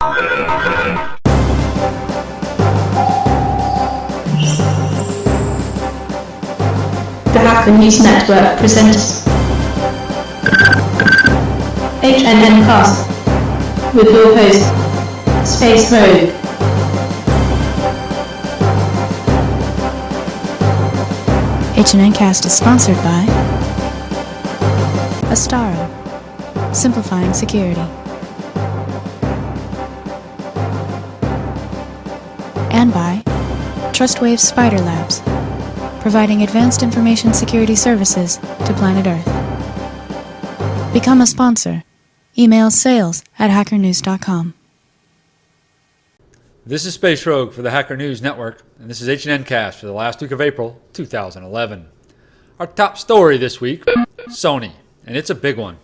The Hacker News Network presents HNN Cast with your host, Space Rogue. HNN Cast is sponsored by Astaro, simplifying security, and by TrustWave Spider Labs, providing advanced information security services to planet Earth. Become a sponsor. Email sales@hackernews.com. This is Space Rogue for the Hacker News Network, and this is HNN Cast for the last week of April 2011. Our top story this week, Sony, and it's a big one.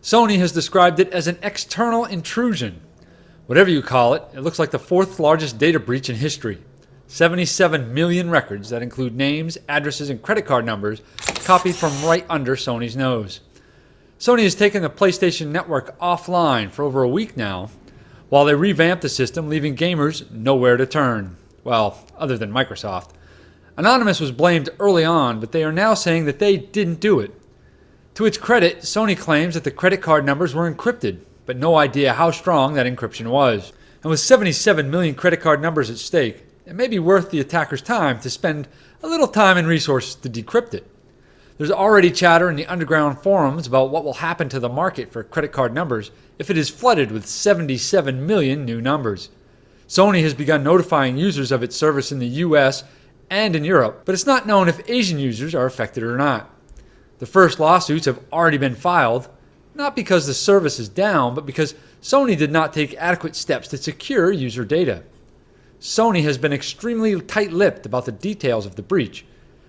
Sony has described it as an external intrusion. Whatever you call it, it looks like the fourth largest data breach in history. 77 million records that include names, addresses, and credit card numbers copied from right under Sony's nose. Sony has taken the PlayStation Network offline for over a week now, while they revamped the system, leaving gamers nowhere to turn. Well, other than Microsoft. Anonymous was blamed early on, but they are now saying that they didn't do it. To its credit, Sony claims that the credit card numbers were encrypted, but no idea how strong that encryption was. And with 77 million credit card numbers at stake, it may be worth the attacker's time to spend a little time and resources to decrypt it. There's already chatter in the underground forums about what will happen to the market for credit card numbers if it is flooded with 77 million new numbers. Sony has begun notifying users of its service in the US and in Europe, but it's not known if Asian users are affected or not. The first lawsuits have already been filed, not because the service is down, but because Sony did not take adequate steps to secure user data. Sony has been extremely tight-lipped about the details of the breach,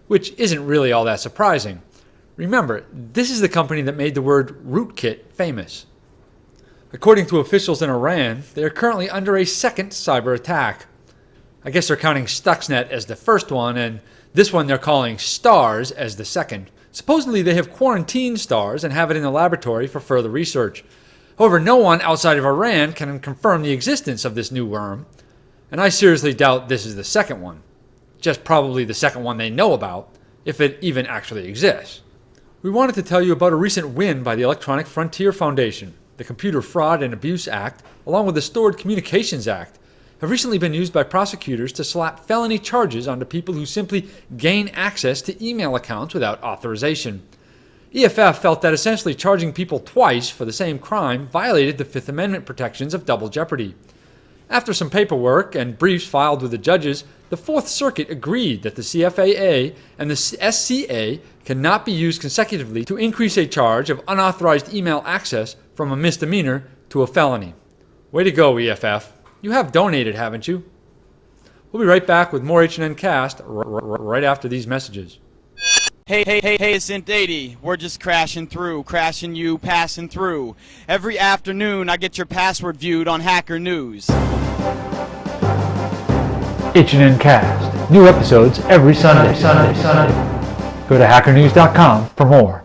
which isn't really all that surprising. Remember, this is the company that made the word rootkit famous. According to officials in Iran, they are currently under a second cyber attack. I guess they're counting Stuxnet as the first one, and this one they're calling STARS as the second. Supposedly they have quarantined STARS and have it in the laboratory for further research. However, no one outside of Iran can confirm the existence of this new worm, and I seriously doubt this is the second one. Just probably the second one they know about, if it even actually exists. We wanted to tell you about a recent win by the Electronic Frontier Foundation. The Computer Fraud and Abuse Act, along with the Stored Communications Act, have recently been used by prosecutors to slap felony charges onto people who simply gain access to email accounts without authorization. EFF felt that essentially charging people twice for the same crime violated the Fifth Amendment protections of double jeopardy. After some paperwork and briefs filed with the judges, the Fourth Circuit agreed that the CFAA and the SCA cannot be used consecutively to increase a charge of unauthorized email access from a misdemeanor to a felony. Way to go, EFF. You have donated, haven't you? We'll be right back with more HNN Cast right after these messages. Hey, it's Int 80. We're just crashing through, crashing you, passing through. Every afternoon, I get your password viewed on Hacker News. HNN Cast. New episodes every Sunday. Go to hackernews.com for more.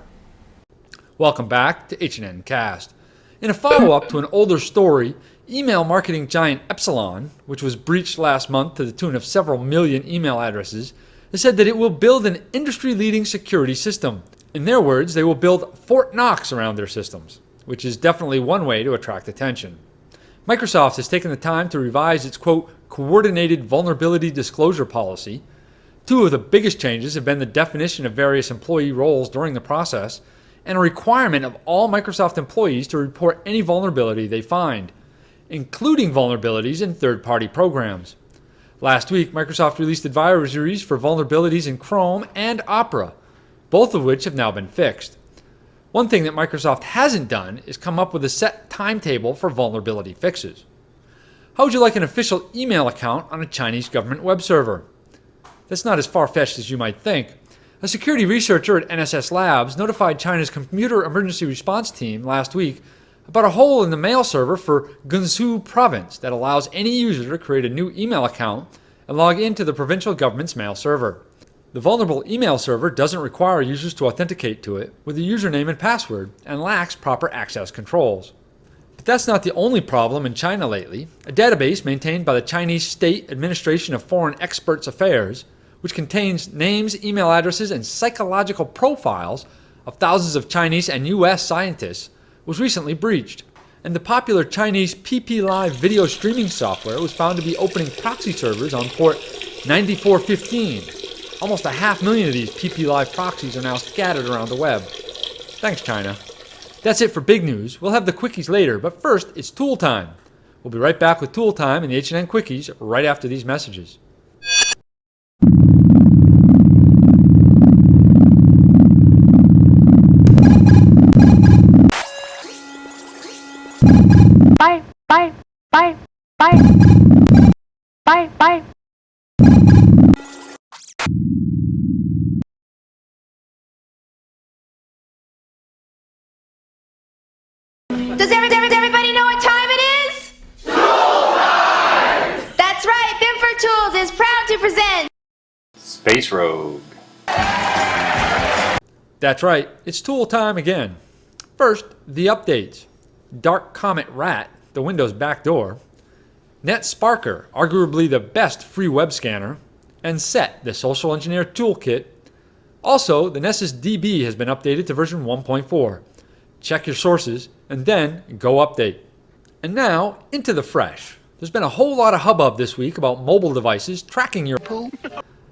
Welcome back to HNN Cast. In a follow-up to an older story, email marketing giant Epsilon, which was breached last month to the tune of several million email addresses, has said that it will build an industry-leading security system. In their words, they will build Fort Knox around their systems, which is definitely one way to attract attention. Microsoft has taken the time to revise its, quote, coordinated vulnerability disclosure policy. Two of the biggest changes have been the definition of various employee roles during the process and a requirement of all Microsoft employees to report any vulnerability they find, including vulnerabilities in third-party programs. Last week, Microsoft released advisories for vulnerabilities in Chrome and Opera, both of which have now been fixed. One thing that Microsoft hasn't done is come up with a set timetable for vulnerability fixes. How would you like an official email account on a Chinese government web server? That's not as far-fetched as you might think. A security researcher at NSS Labs notified China's Computer Emergency Response Team last week about a hole in the mail server for Gansu province that allows any user to create a new email account and log into the provincial government's mail server. The vulnerable email server doesn't require users to authenticate to it with a username and password and lacks proper access controls. But that's not the only problem in China lately. A database maintained by the Chinese State Administration of Foreign Experts Affairs, which contains names, email addresses, and psychological profiles of thousands of Chinese and US scientists, was recently breached. And the popular Chinese PP Live video streaming software was found to be opening proxy servers on port 9415. Almost 500,000 of these PP Live proxies are now scattered around the web. Thanks, China. That's it for big news. We'll have the quickies later, but first, it's tool time. We'll be right back with tool time and the H&N quickies right after these messages. Bye, bye, bye, bye, bye, bye. Does everybody know what time it is? Tool time! That's right, Bimford Tools is proud to present Space Rogue. That's right, it's tool time again. First, the updates. DarkComet RAT, the Windows backdoor. NetSparker, arguably the best free web scanner. And SET, the social engineer toolkit. Also, the Nessus DB has been updated to version 1.4. Check your sources, and then go update. And now, into the fresh. There's been a whole lot of hubbub this week about mobile devices tracking your poop.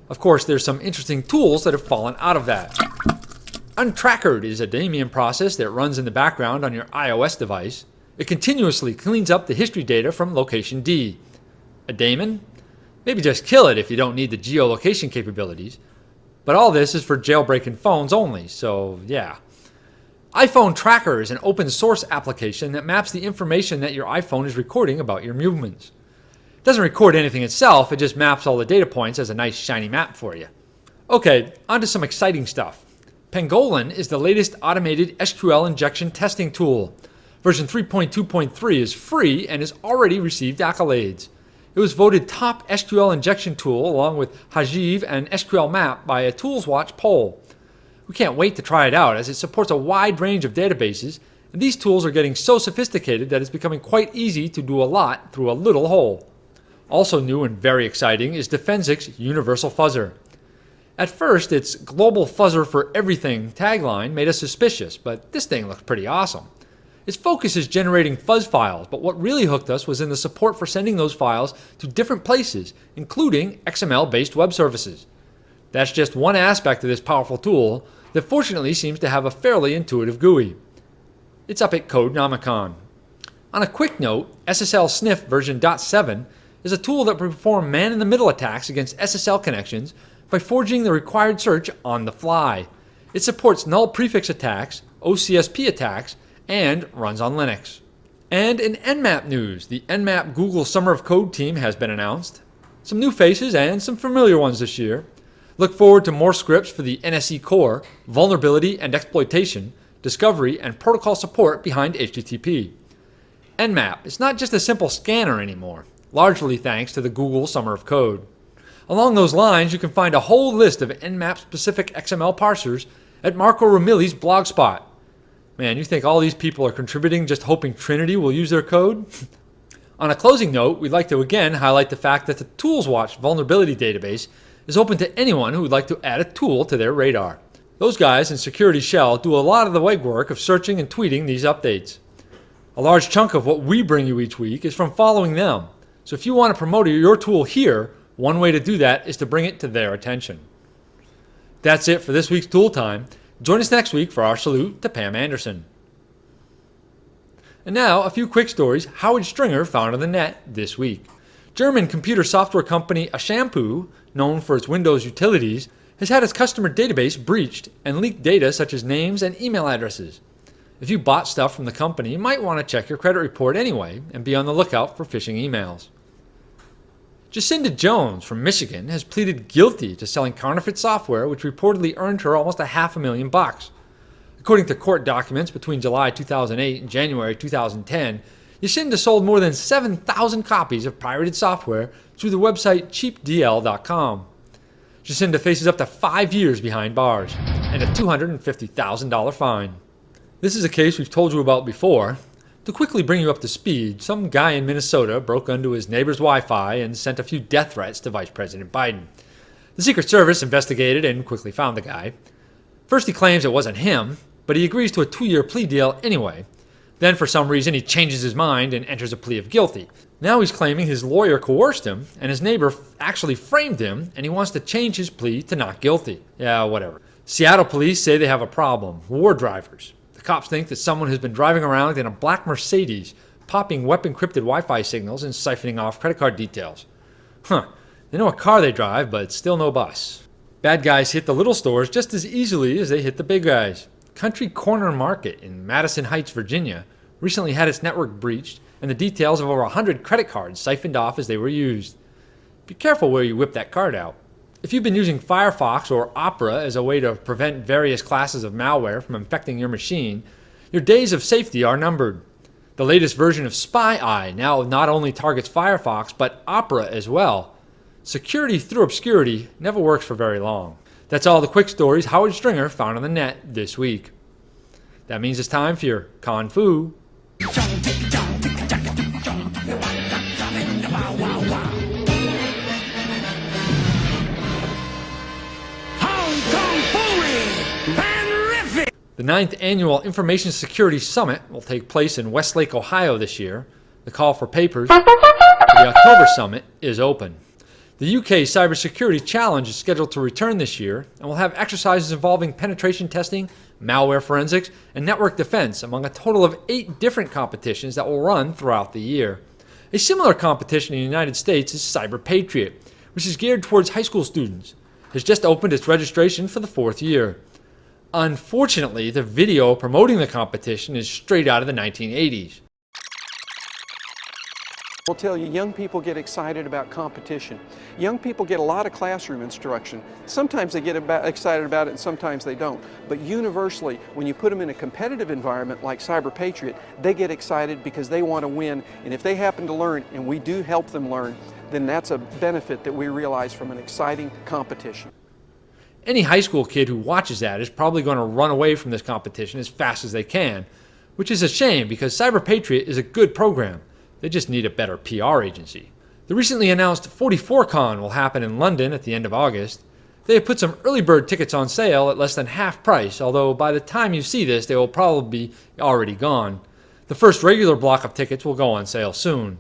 Of course, there's some interesting tools that have fallen out of that. Untrackerd is a daemon process that runs in the background on your iOS device. It continuously cleans up the history data from location D. A daemon? Maybe just kill it if you don't need the geolocation capabilities. But all this is for jailbreaking phones only, so yeah. iPhone Tracker is an open source application that maps the information that your iPhone is recording about your movements. It doesn't record anything itself, it just maps all the data points as a nice shiny map for you. Okay, on to some exciting stuff. Pangolin is the latest automated SQL injection testing tool. Version 3.2.3 is free and has already received accolades. It was voted top SQL injection tool along with Hajiv and SQL Map by a ToolsWatch poll. We can't wait to try it out as it supports a wide range of databases, and these tools are getting so sophisticated that it's becoming quite easy to do a lot through a little hole. Also new and very exciting is Defensic's Universal Fuzzer. At first, its Global Fuzzer for Everything tagline made us suspicious, but this thing looks pretty awesome. Its focus is generating fuzz files, but what really hooked us was in the support for sending those files to different places, including XML-based web services. That's just one aspect of this powerful tool that fortunately seems to have a fairly intuitive GUI. It's up at Codenomicon. On a quick note, sslsniff version .7 is a tool that will perform man-in-the-middle attacks against SSL connections by forging the required search on the fly. It supports null prefix attacks, OCSP attacks, and runs on Linux. And in nmap news, the nmap Google Summer of Code team has been announced. Some new faces and some familiar ones this year. Look forward to more scripts for the NSE core, vulnerability and exploitation, discovery, and protocol support behind HTTP. nmap is not just a simple scanner anymore, largely thanks to the Google Summer of Code. Along those lines, you can find a whole list of nmap-specific XML parsers at Marco Romili's blogspot. Man, you think all these people are contributing just hoping Trinity will use their code? On a closing note, we'd like to again highlight the fact that the ToolsWatch vulnerability database is open to anyone who would like to add a tool to their radar. Those guys in Security Shell do a lot of the legwork of searching and tweeting these updates. A large chunk of what we bring you each week is from following them. So if you want to promote your tool here, one way to do that is to bring it to their attention. That's it for this week's Tool Time. Join us next week for our salute to Pam Anderson. And now, a few quick stories Howard Stringer found on the net this week. German computer software company Ashampoo, known for its Windows utilities, has had its customer database breached and leaked data such as names and email addresses. If you bought stuff from the company, you might want to check your credit report anyway and be on the lookout for phishing emails. Jacinda Jones from Michigan has pleaded guilty to selling counterfeit software which reportedly earned her almost $500,000. According to court documents between July 2008 and January 2010, Jacinda sold more than 7,000 copies of pirated software through the website cheapdl.com. Jacinda faces up to 5 years behind bars and a $250,000 fine. This is a case we've told you about before. To quickly bring you up to speed, some guy in Minnesota broke into his neighbor's Wi-Fi and sent a few death threats to Vice President Biden. The Secret Service investigated and quickly found the guy. First he claims it wasn't him, but he agrees to a 2-year plea deal anyway. Then for some reason he changes his mind and enters a plea of guilty. Now he's claiming his lawyer coerced him and his neighbor actually framed him, and he wants to change his plea to not guilty. Yeah, whatever. Seattle police say they have a problem. War drivers. The cops think that someone has been driving around in a black Mercedes, popping web-encrypted Wi-Fi signals and siphoning off credit card details. They know what car they drive, but still no bus. Bad guys hit the little stores just as easily as they hit the big guys. Country Corner Market in Madison Heights, Virginia, recently had its network breached and the details of over 100 credit cards siphoned off as they were used. Be careful where you whip that card out. If you've been using Firefox or Opera as a way to prevent various classes of malware from infecting your machine, your days of safety are numbered. The latest version of Spy Eye now not only targets Firefox, but Opera as well. Security through obscurity never works for very long. That's all the quick stories Howard Stringer found on the net this week. That means it's time for your ConFu. The 9th Annual Information Security Summit will take place in Westlake, Ohio this year. The call for papers for the October summit is open. The UK Cybersecurity Challenge is scheduled to return this year and will have exercises involving penetration testing, malware forensics, and network defense among a total of 8 different competitions that will run throughout the year. A similar competition in the United States is Cyber Patriot, which is geared towards high school students. It has just opened its registration for the 4th year. Unfortunately, the video promoting the competition is straight out of the 1980s. I'll tell you, young people get excited about competition. Young people get a lot of classroom instruction. Sometimes they get excited about it and sometimes they don't. But universally, when you put them in a competitive environment like Cyber Patriot, they get excited because they want to win. And if they happen to learn, and we do help them learn, then that's a benefit that we realize from an exciting competition. Any high school kid who watches that is probably going to run away from this competition as fast as they can, which is a shame because Cyber Patriot is a good program. They just need a better PR agency. The recently announced 44Con will happen in London at the end of August. They have put some early bird tickets on sale at less than half price, although by the time you see this, they will probably be already gone. The first regular block of tickets will go on sale soon.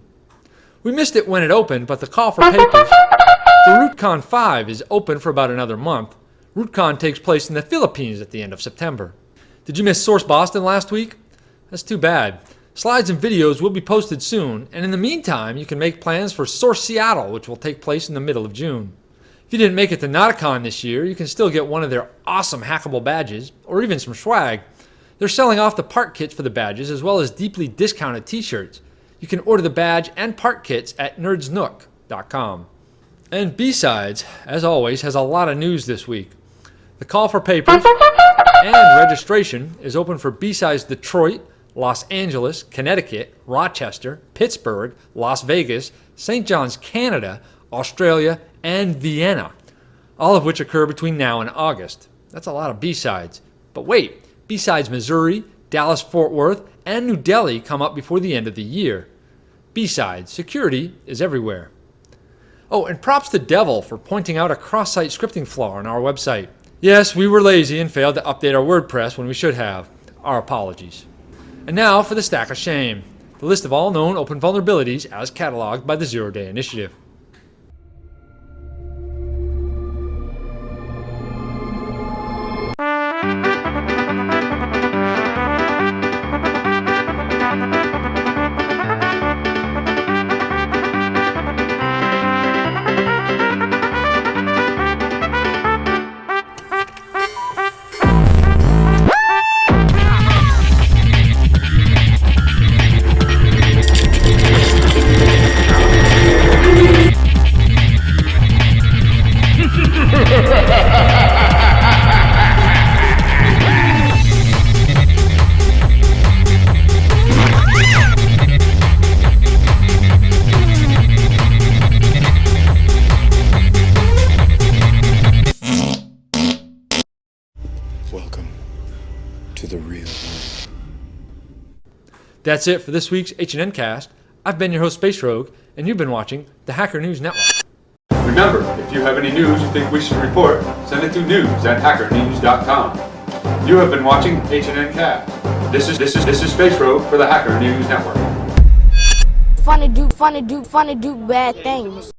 We missed it when it opened, but the call for papers for RootCon 5 is open for about another month. RootCon takes place in the Philippines at the end of September. Did you miss Source Boston last week? That's too bad. Slides and videos will be posted soon, and in the meantime, you can make plans for Source Seattle, which will take place in the middle of June. If you didn't make it to Notacon this year, you can still get one of their awesome hackable badges, or even some swag. They're selling off the part kits for the badges, as well as deeply discounted t-shirts. You can order the badge and part kits at nerdsnook.com. And B-Sides, as always, has a lot of news this week. The call for papers and registration is open for B-Sides Detroit, Los Angeles, Connecticut, Rochester, Pittsburgh, Las Vegas, St. John's, Canada, Australia, and Vienna, all of which occur between now and August. That's a lot of B-Sides. But wait, B-Sides Missouri, Dallas, Fort Worth, and New Delhi come up before the end of the year. B-Sides, security is everywhere. Oh, and props to Devil for pointing out a cross-site scripting flaw on our website. Yes, we were lazy and failed to update our WordPress when we should have. Our apologies. And now for the stack of shame, the list of all known open vulnerabilities as cataloged by the Zero Day Initiative. That's it for this week's H&N Cast. I've been your host, Space Rogue, and you've been watching the Hacker News Network. Remember, if you have any news you think we should report, send it to news@hackernews.com. You have been watching H&N Cast. This is Space Rogue for the Hacker News Network. Funny do bad things.